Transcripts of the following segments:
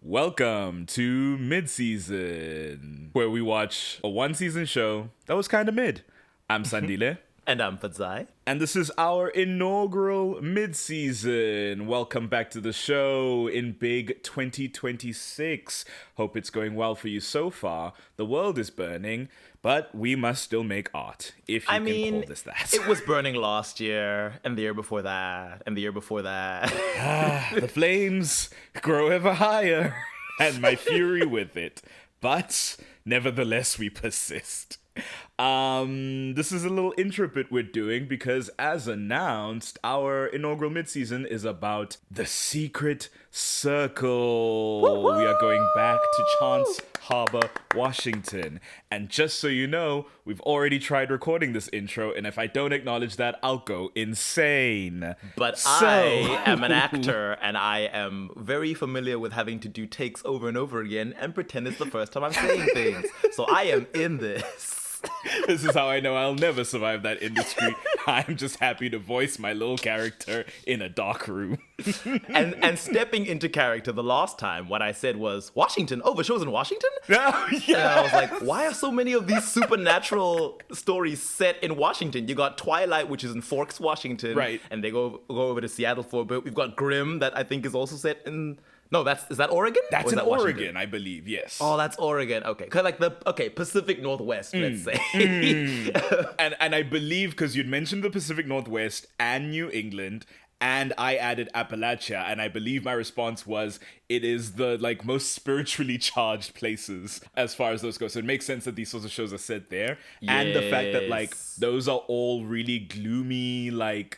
Welcome to Mid-Season, where we watch a one-season show that was kind of mid. I'm Sandile. And I'm Fadzai. And this is our inaugural mid-season. Welcome back to the show in big 2026. Hope it's going well for you so far. The world is burning, but we must still make art, if you can call this that. It was burning last year, and the year before that, and the year before that. The flames grow ever higher, and my fury with it. But nevertheless, we persist. This is a little intro bit we're doing because, as announced, our inaugural mid-season is about the Secret Circle. Woo-hoo! We are going back to Chance Harbour, Washington. And just so you know, we've already tried recording this intro, and if I don't acknowledge that, I'll go insane. But I am an actor, and I am very familiar with having to do takes over and over again and pretend it's the first time I'm saying things. So I am in this. This is how I know I'll never survive that industry. I'm just happy to voice my little character in a dark room. and stepping into character, the last time what I said was, Washington? Oh, the show's in Washington? Oh, yeah. And I was like, why are so many of these supernatural stories set in Washington? You got Twilight, which is in Forks, Washington. Right. And they go over to Seattle for a bit. We've got Grimm, that I think is also set in... No, is that Oregon? That's in that Oregon, Washington? I believe, yes. Oh, that's Oregon. Okay. Pacific Northwest, let's say. And I believe, because you'd mentioned the Pacific Northwest and New England, and I added Appalachia, and I believe my response was, it is the most spiritually charged places as far as those go. So it makes sense that these sorts of shows are set there. Yes. And the fact that those are all really gloomy,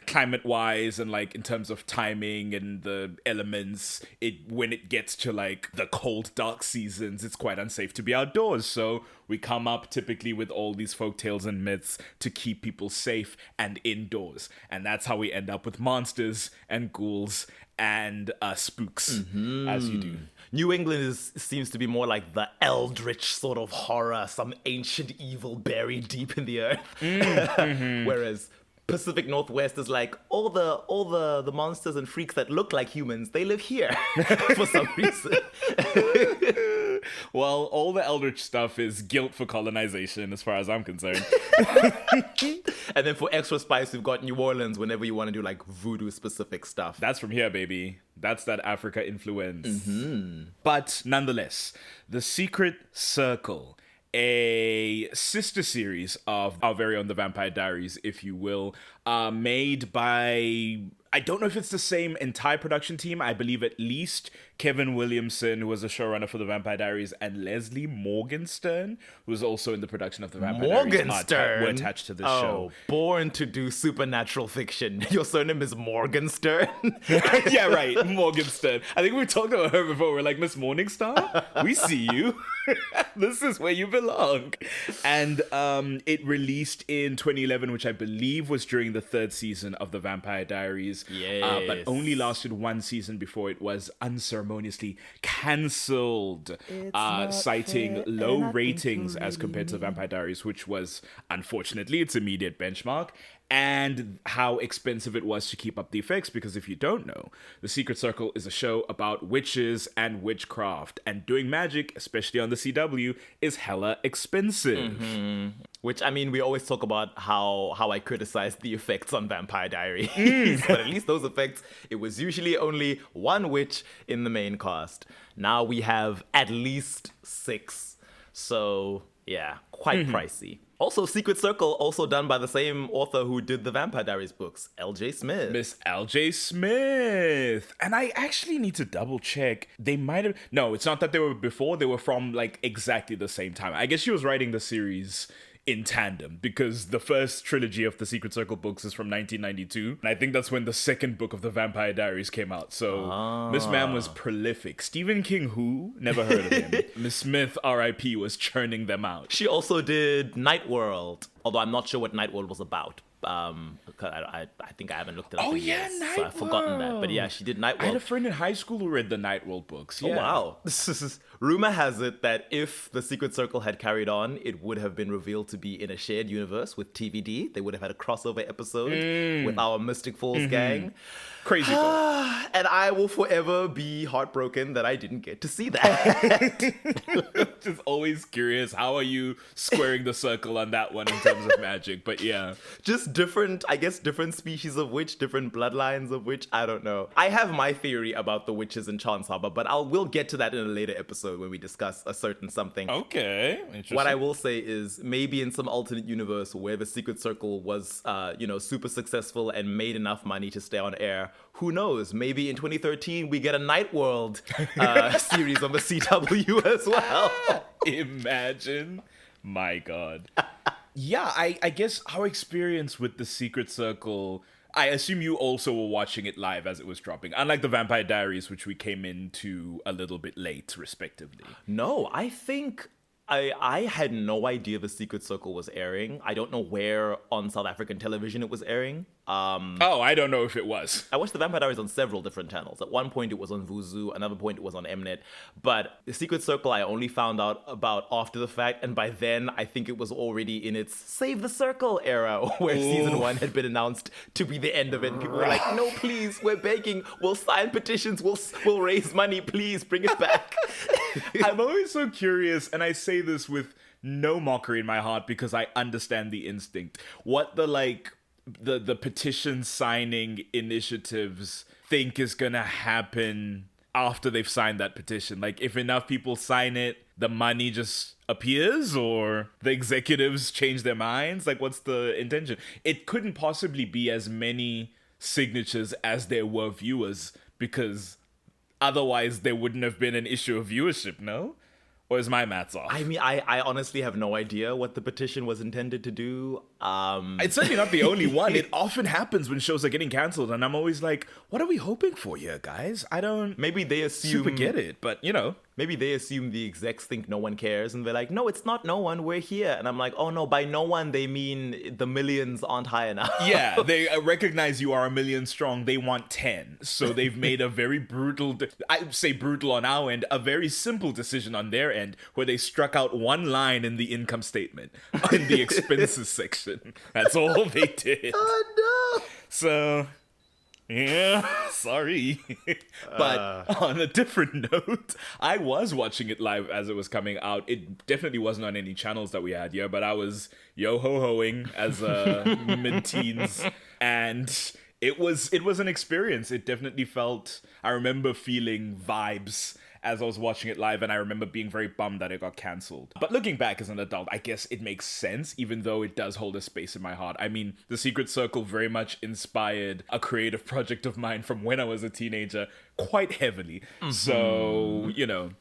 climate-wise and in terms of timing and the elements, when it gets to the cold, dark seasons, it's quite unsafe to be outdoors. So we come up typically with all these folktales and myths to keep people safe and indoors. And that's how we end up with monsters and ghouls and spooks, as you do. New England seems to be more like the eldritch sort of horror, some ancient evil buried deep in the earth. Whereas Pacific Northwest is all the monsters and freaks that look like humans, they live here for some reason. Well, all the eldritch stuff is guilt for colonization, as far as I'm concerned. And then for extra spice, we've got New Orleans whenever you want to do voodoo-specific stuff. That's from here, baby. That's that Africa influence. But nonetheless, The Secret Circle, a sister series of our very own The Vampire Diaries, if you will, made by... I don't know if it's the same entire production team. I believe at least Kevin Williamson, who was a showrunner for The Vampire Diaries, and Leslie Morgenstern, who was also in the production of The Vampire Diaries, were attached to this show. Born to do supernatural fiction. Your surname is Morgenstern? Yeah, right. Morgenstern. I think we talked about her before. We're like, Miss Morningstar, we see you. This is where you belong. And it released in 2011, which I believe was during the third season of The Vampire Diaries. Yes. But only lasted one season before it was unceremoniously cancelled, citing low ratings as compared to The Vampire Diaries, which was, unfortunately, its immediate benchmark, and how expensive it was to keep up the effects, because if you don't know, The Secret Circle is a show about witches and witchcraft, and doing magic, especially on the CW, is hella expensive. Which, we always talk about how I criticize the effects on Vampire Diaries. But at least those effects, it was usually only one witch in the main cast. Now we have at least 6. So, yeah, quite pricey. Also, Secret Circle, also done by the same author who did the Vampire Diaries books, L.J. Smith. Miss L.J. Smith. And I actually need to double check. They might have... No, it's not that they were before. They were from, exactly the same time. I guess she was writing the series in tandem, because the first trilogy of the Secret Circle books is from 1992, and I think that's when the second book of the Vampire Diaries came out. So Miss Ma'am was prolific. Stephen King, who? Never heard of him. Miss Smith, R.I.P., was churning them out. She also did Night World, although I'm not sure what Night World was about. I think I haven't looked it up Oh, in yeah, years, so I've forgotten that. But yeah, she did Night I had a World. friend in high school who read the Night World books. Yeah. Oh, wow. Rumor has it that if the Secret Circle had carried on, it would have been revealed to be in a shared universe with TVD. They would have had a crossover episode with our Mystic Falls gang. Crazy thought. And I will forever be heartbroken that I didn't get to see that. Just always curious, how are you squaring the circle on that one in terms of magic? But yeah. Just different, I guess, different species of witch, different bloodlines of witch. I don't know. I have my theory about the witches in Chance Harbour, but we'll get to that in a later episode when we discuss a certain something. Okay. Interesting. What I will say is maybe in some alternate universe where the Secret Circle was, super successful and made enough money to stay on air, who knows? Maybe in 2013 we get a Night World series on the CW as well. Imagine. My God. Yeah, I guess our experience with the Secret Circle, I assume you also were watching it live as it was dropping, unlike the Vampire Diaries, which we came into a little bit late, respectively. No, I think I had no idea the Secret Circle was airing. I don't know where on South African television it was airing. I don't know if it was. I watched the Vampire Diaries on several different channels. At one point it was on Vuzu, another point it was on Mnet. But the Secret Circle I only found out about after the fact, and by then I think it was already in its Save the Circle era, where season 1 had been announced to be the end of it. And people were like, no, please, we're begging, we'll sign petitions, we'll raise money, please, bring it back. I'm always so curious, and I say this with no mockery in my heart because I understand the instinct. What the petition signing initiatives think is gonna happen after they've signed that petition. Like, if enough people sign it, the money just appears, or the executives change their minds. Like, what's the intention? It couldn't possibly be as many signatures as there were viewers, because otherwise there wouldn't have been an issue of viewership, no? Or is my maths off? I mean, I honestly have no idea what the petition was intended to do. It's certainly not the only one. It often happens when shows are getting cancelled, and I'm always like, what are we hoping for here, guys? I don't Maybe they assume... super get it, but, you know. Maybe they assume the execs think no one cares, and they're like, no, it's not no one, we're here. And I'm like, oh no, by no one, they mean the millions aren't high enough. Yeah, they recognize you are 1 million strong. They want 10. So they've made a very brutal, I'd say brutal on our end, a very simple decision on their end, where they struck out one line in the income statement, in the expenses section. That's all they did. Oh no! So... yeah, sorry. But on a different note, I was watching it live as it was coming out. It definitely wasn't on any channels that we had here, but I was yo-ho-hoing as mid-teens, and it was an experience. It definitely felt, I remember feeling vibes as I was watching it live, and I remember being very bummed that it got cancelled. But looking back as an adult, I guess it makes sense, even though it does hold a space in my heart. I mean, The Secret Circle very much inspired a creative project of mine from when I was a teenager, quite heavily. So, you know,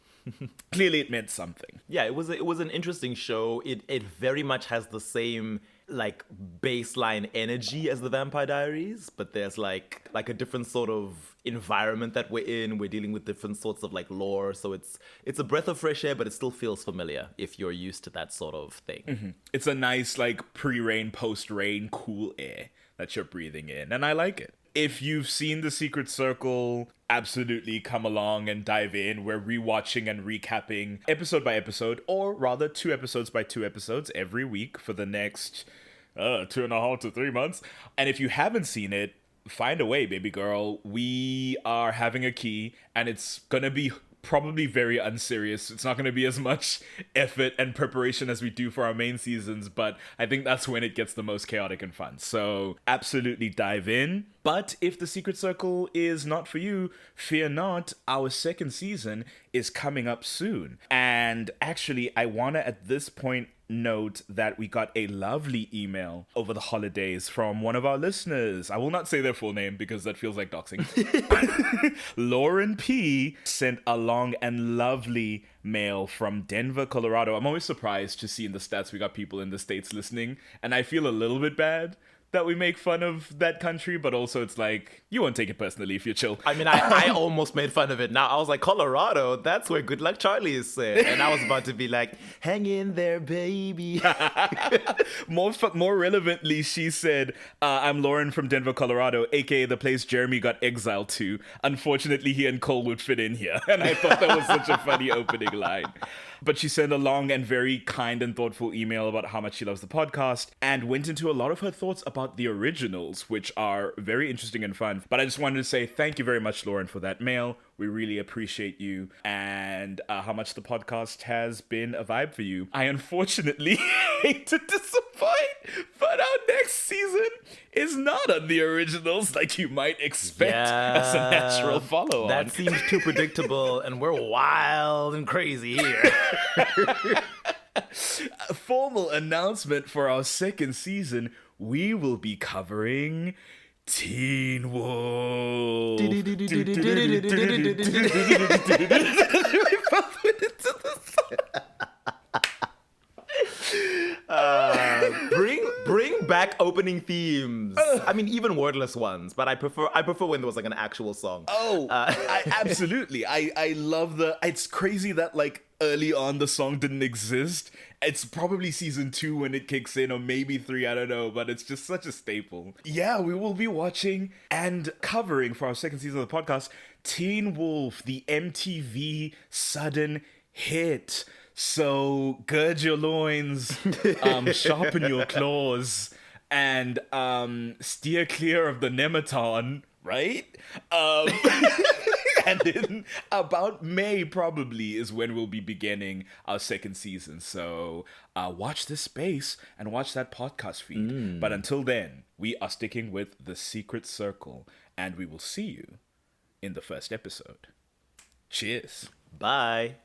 clearly it meant something. Yeah, it was an interesting show. It very much has the same like baseline energy as the Vampire Diaries, but there's like a different sort of environment that we're in. We're dealing with different sorts of like lore, so it's a breath of fresh air, but it still feels familiar if you're used to that sort of thing. Mm-hmm. It's a nice like pre-rain, post-rain cool air that you're breathing in, and I like it. If you've seen The Secret Circle, absolutely come along and dive in. We're rewatching and recapping episode by episode, or rather 2 episodes by 2 episodes every week for the next 2.5 to 3 months. And if you haven't seen it, find a way, baby girl. We are having a key, and it's gonna be probably very unserious. It's not going to be as much effort and preparation as we do for our main seasons, but I think that's when it gets the most chaotic and fun. So absolutely dive in. But if The Secret Circle is not for you, fear not. Our 2nd season is coming up soon. And actually, I want to at this point note that we got a lovely email over the holidays from one of our listeners. I will not say their full name because that feels like doxing. Lauren P. sent a long and lovely mail from Denver, Colorado. I'm always surprised to see in the stats we got people in the States listening, and I feel a little bit bad that we make fun of that country, but also it's like, you won't take it personally if you're chill. I mean, I almost made fun of it. Now I was like, Colorado, that's where Good Luck Charlie is said. And I was about to be like, hang in there, baby. More relevantly, she said, I'm Lauren from Denver, Colorado, aka the place Jeremy got exiled to. Unfortunately, he and Cole would fit in here. And I thought that was such a funny opening line. But she sent a long and very kind and thoughtful email about how much she loves the podcast and went into a lot of her thoughts about the originals, which are very interesting and fun. But I just wanted to say thank you very much, Lauren, for that mail. We really appreciate you and how much the podcast has been a vibe for you. I unfortunately hate to disappoint, but our next season is not on the originals like you might expect as a natural follow-on. That seems too predictable, and we're wild and crazy here. A formal announcement for our second season, we will be covering Teen Wolf. Bring back opening themes. I mean, even wordless ones, but I prefer when there was like an actual song. Absolutely. I love it's crazy that like early on the song didn't exist. It's probably season 2 when it kicks in, or maybe 3, I don't know, but it's just such a staple. Yeah, we will be watching and covering for our second season of the podcast Teen Wolf, the MTV sudden hit. So gird your loins, sharpen your claws, and steer clear of the Nematon, right? And in about May, probably, is when we'll be beginning our second season. So watch this space and watch that podcast feed. But until then, we are sticking with The Secret Circle, and we will see you in the first episode. Cheers. Bye.